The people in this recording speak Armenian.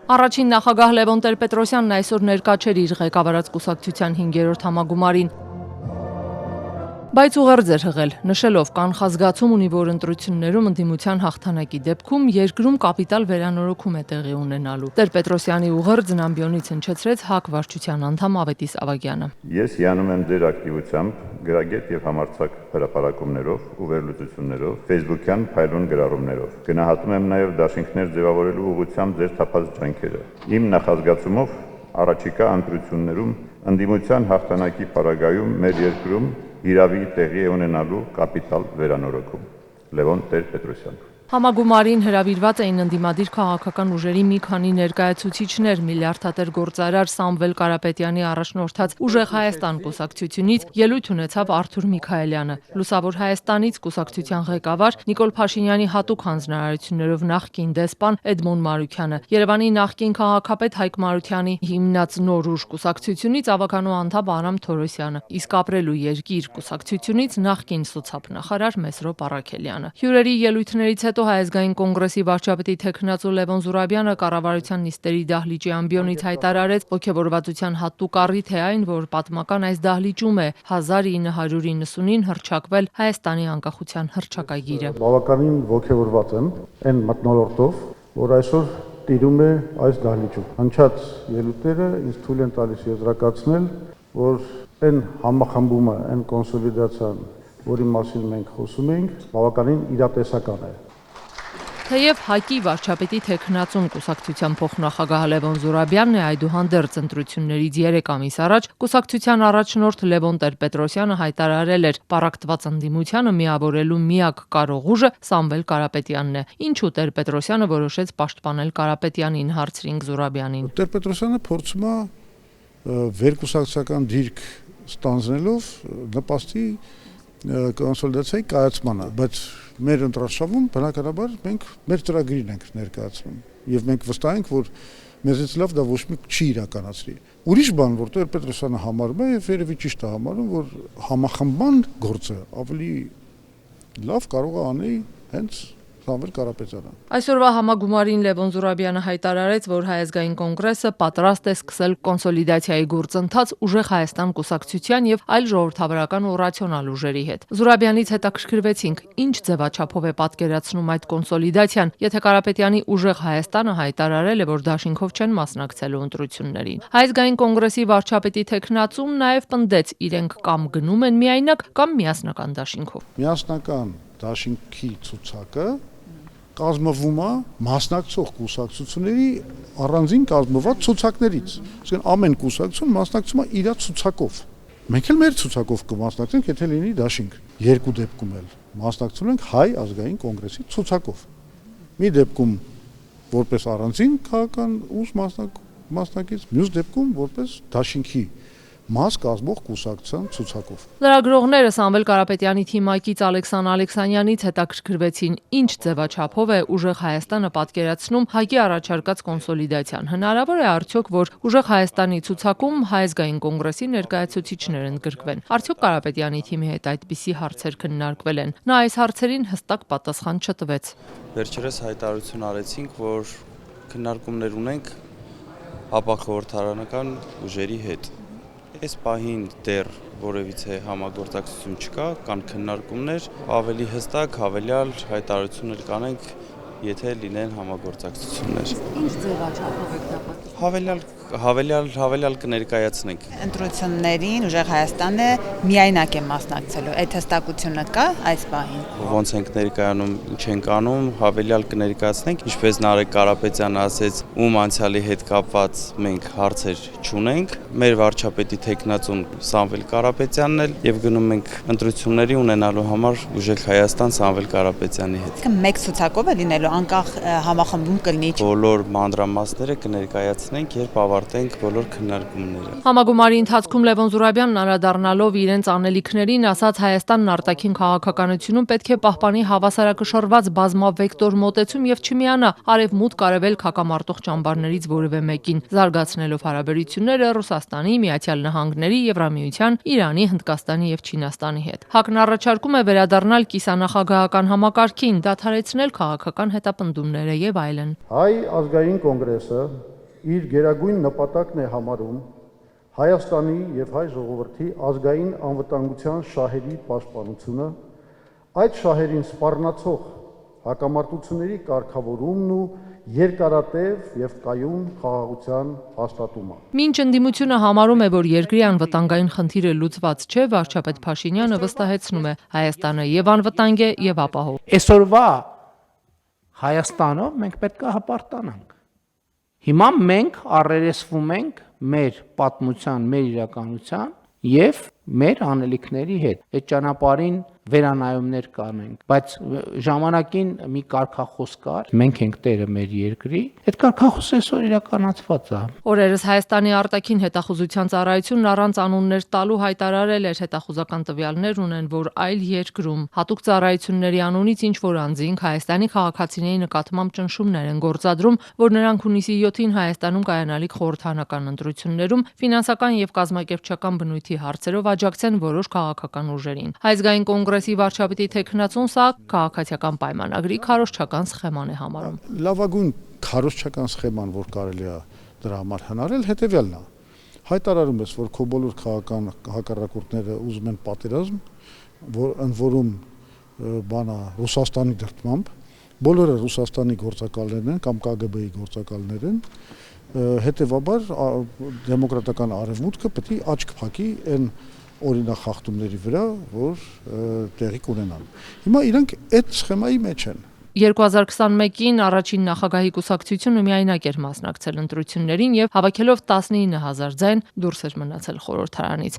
Առաջին նախագահ Լևոն Տեր-Պետրոսյանն այսօր ներկա չէր իր ղեկավարած կուսակցության 5-րդ համագումարին, բայց ուղերձ էր հղել, նշելով կանխազգացում ունի, որ ընտրություններում ընդդիմության հաղթանակի դեպքում երկրում կապիտալ վերանորոգում է տեղի ունենալու։ Տեր-Պետրոսյանի ուղերձն ամբիոնից հնչեցրեց ՀԱԿ վարչության անդամ Ավետիս Ավագյանը։ Ես հիանում եմ ձեր ակտիվությամբ, գրագետ եւ համարձակ հրապարակումներով ու վերլուծություններով, Facebook-յան փայլուն գրառումներով։ Գնահատում եմ նաեւ դաշինքներ ձևավորելու ուղղությամբ ձեր թափած ջանքերը։ Իմ նախազգացումով առաջիկա ընտրություններում ընդդիմության հաղթանակի պարագայում մեր երկրում հիրավի տեղի է ունենալու կապիտալ վերանորոգում։ Լևոն Տեր-Պետրոսյան։ Համագումարին հրավիրված էին ընդդիմադիր քաղաքական ուժերի մի քանի ներկայացուցիչներ՝ միլիարդատեր գործարար Սամվել Կարապետյանի առաջնորդած Ուժեղ Հայաստան կուսակցությունից ելույթ ունեցավ Արթուր Միքայելյանը, Լուսավոր Հայաստանից կուսակցության ղեկավար Նիկոլ Փաշինյանի հատուկ հանձնարարություններով նախկին դեսպան Էդմոն Մարուքյանը, Երևանի նախկին քաղաքապետ Հայկ Մարությանի հիմնած Նոր ուժ կուսակցությունից ավականու անդամ Արամ Թորոսյանը, իսկ Ապրելու երկիր կուսակցությունից նախկին սոցիալ-նախարար Մեսրոպ Առաքելյանը։ Հյուրերի ելույթներից հետո Հայ ազգային կոնգրեսի վարչապետի թեկնածու Լևոն Զուրաբյանը կառավարության նիստերի դահլիճի ամբիոնից հայտարարեց ոգևորվածության հատուկ առիթ է այն, որ պատմական այս դահլիճում է 1990-ին հռչակվել Հայաստանի անկախության հռչակագիրը։ Բավականին ոգևորված եմ այն մթնոլորտով, որ այսօր տիրում է այս դահլիճում։ Հնչած ելույթները ինձ թույլ են տալիս եզրակացնել, որ այն համախմբումը, այն կոնսոլիդացիան, որի մասին մենք խոսում ենք, բավականին իրատեսական է։ Թեև ՀԱԿ-ի վարչապետի թեկնածուն կուսակցության փոխնախագահ Լևոն Զուրաբյանն է, այդուհանդերձ ընտրություններից 3 ամիս առաջ կուսակցության առաջնորդ Լևոն Տեր-Պետրոսյանը հայտարարել էր՝ պառակտված ընդդիմությանը միավորելու միակ կարող ուժը Սամվել Կարապետյանն է։ Ինչու Տեր-Պետրոսյանը որոշեց պաշտպանել Կարապետյանին, հարցրինք Զուրաբյանին։ Տեր-Պետրոսյանը փորձում է վերկուսակցական դիրք ստանձնելով նպաստի կոնսոլիդացիայի կայացմանը, բայց մեր ընտրարշավում բնականաբար մենք մեր ծրագրին ենք ներկայացնում եւ մենք վստահ ենք, որ մեզից լավ դա ոչ մի չի իրականացրի։ Ուրիշ բան, որ Տեր-Պետրոսյանը համարում է եւ երևի ճիշտ է համարում, որ համախմբման գործը ավելի լավ կարող է անել հենց Սամվել Կարապետյանը։ Այսօրվա համագումարին Լևոն Զուրաբյանը հայտարարեց, որ Հայ ազգային կոնգրեսը պատրաստ է սկսել կոնսոլիդացիայի գործընթաց Ուժեղ Հայաստան կուսակցության եւ այլ ժողովրդավարական ու ռացիոնալ ուժերի հետ։ Զուրաբյանից հետաքրքրվեցինք, ինչ ձևաչափով է պատկերացնում այդ կոնսոլիդացիան, եթե Կարապետյանի Ուժեղ Հայաստանը հայտարարել է, որ դաշինքով չեն մասնակցելու ընտրություններին։ Հայ ազգային կոնգրեսի վարչապետի թեկնածուն նաեւ պնդեց, իրենք կամ գնում են միայնակ կամ միասնական դաշինքով։ Միասնական դաշինքի ցուցակը կազմվում է մասնակցող կուսակցությունների առանձին կազմված ցուցակներից։ Այսինքն ամեն կուսակցություն մասնակցում է իր ցուցակով։ Մենք էլ մեր ցուցակով կմասնակցենք, եթե լինի դաշինք։ Երկու դեպքում էլ մասնակցում ենք Հայ ազգային կոնգրեսի ցուցակով։ Մի դեպքում որպես առանձին քաղաքական ուժ մասնակից, մյուս դեպքում որպես դաշինքի մաս կազմող կուսակցության ցուցակով։ Լրագրողները Սամվել Կարապետյանի թիմակից Ալեքսան Ալեքսանյանից հետաքրքրվեցին, ինչ ձևաչափով է Ուժեղ Հայաստանը պատկերացնում ՀԱԿ-ի առաջարկած կոնսոլիդացիան։ Հնարավոր է արդյոք, որ Ուժեղ Հայաստանի ցուցակում Հայ ազգային կոնգրեսի ներկայացուցիչներ ընդգրկվեն։ Արդյոք Կարապետյանի թիմի հետ այդպիսի հարցեր քննարկվել են։ Նա այս հարցերին հստակ պատասխան չտվեց։ Վերջերս հայտարարություն արեցինք, որ քննարկումներ ունենք ապախորհրդարանական ուժերի հետ։ Այս պահին դեռ որևիցե համագործակցություն չկա, կան քննարկումներ, ավելի հստակ, հավելյալ հայտարարություններ կանենք, եթե լինեն համագործակցություններ։ Ինչ ձևաչափով եք դա պատկերացնում։ Հավելյալ կներկայացնենք։ Ընտրություններին Ուժեղ Հայաստանը միայնակ է մասնակցելու։ Այդ հստակությունը կա այս պահին։ Ոնց ենք ներկայանում, ինչ ենք անում, հավելյալ կներկայացնենք, ինչպես Նարեկ Կարապետյանը ասեց, ում անցյալի հետ կապված մենք հարցեր չունենք։ Մեր վարչապետի թեկնածուն Սամվել Կարապետյանն էլ եւ գնում ենք ընտրությունների ունենալու համար Ուժեղ Հայաստան Սամվել Կարապետյանի հետ։ Մեկ ցուցակով է լինելու անկախ համախմբում կլինի։ Բոլոր մանրամասները կներկայացնենք, երբ ավարտենք բոլոր քննարկումները։ Համագումարի ընթացքում Լևոն Զուրաբյանն անդրադառնալով իրենց անելիքներին ասաց Հայաստանն արտաքին քաղաքականությունում պետք է պահպանի հավասարակշռված բազմավեկտոր մոտեցում եւ չմիանա արևմուտք արևելք հակամարտող ճամբարներից որևէ մեկին, զարգացնելով հարաբերությունները Ռուսաստանի, Միացյալ Նահանգների, Եվրամիության, Իրանի, Հնդկաստանի եւ Չինաստանի հետ։ ՀԱԿ-ն առաջարկում է վերադառնալ կիսանախագահական համակարգին, դադարեցնել քաղաքական հետապնդումները եւ այլն։ Հայ ազգային կոնգրեսը իր գերագույն նպատակն է համարում Հայաստանի եւ հայ ժողովրդի ազգային անվտանգության շահերի պաշտպանությունը, այդ շահերին սպառնացող հակամարտությունների կարգավորումն ու երկարատև եւ կայուն խաղաղության հաստատումը։ Մինչ ընդդիմությունը համարում է, որ երկրի անվտանգային խնդիրը լուծված չէ, վարչապետ Փաշինյանը վստահեցնում է, Հայաստանը եւ անվտանգ է եւ ապահով։ Այսօրվա Հայաստանով մենք պետք է հպարտանանք։ Հիմա մենք առերեսվում ենք մեր պատմության, մեր իրականության եւ մեր անելիքների հետ։ Այդ ճանապարհին վերանայումներ կանենք, բայց ժամանակին մի կարգախոս կար, մենք ենք տերը մեր երկրի, այդ կարգախոսը այսօր իրականացված է։ Օրերս Հայաստանի արտաքին հետախուզության ծառայությունն առանց անուններ տալու հայտարարել էր հետախուզական տվյալներ ունեն, որ այլ երկրում հատուկ ծառայությունների անունից ինչ որ անձինք Հայաստանի քաղաքացիների նկատմամբ ճնշումներ են գործադրում, որ նրանք հունիսի 7-ին Հայաստանում կայանալիք խորհրդանական ընտրություններում ֆինանսական եւ կազմակերպչական բնույթի հարցերով աջակցեն որոշ քաղաքական ուժերին։ Հայազգային կոնգրեսի վարչապետի թեկնածուն սա քաղաքացիական պայմանագրի քարոզչական սխեման է համարում։ Լավագույն քարոզչական սխեման, որ կարելի է դրա համար հնարել, հետեւյալն է։ Հայտարարում ես, որ քո բոլոր քաղաքական հակառակորդները ուզում են պատերազմ, որ ընդ որում բանա Ռուսաստանի դրդմամբ, բոլորը Ռուսաստանի գործակալներն են կամ ԿԳԲ-ի գործակալներ են, հետեւաբար դեմոկրատական արևմուտքը պետք է աչք փակի այն օրինախախտումների վրա, որ տեղի կունենան։ Հիմա իրանք այդ սխեմայի մեջ են։ 2021-ին առաջին նախագահի կուսակցությունը միայնակ էր մասնակցել ընտրություններին եւ հավաքելով 19,000 ձայն դուրս էր մնացել խորհրդարանից։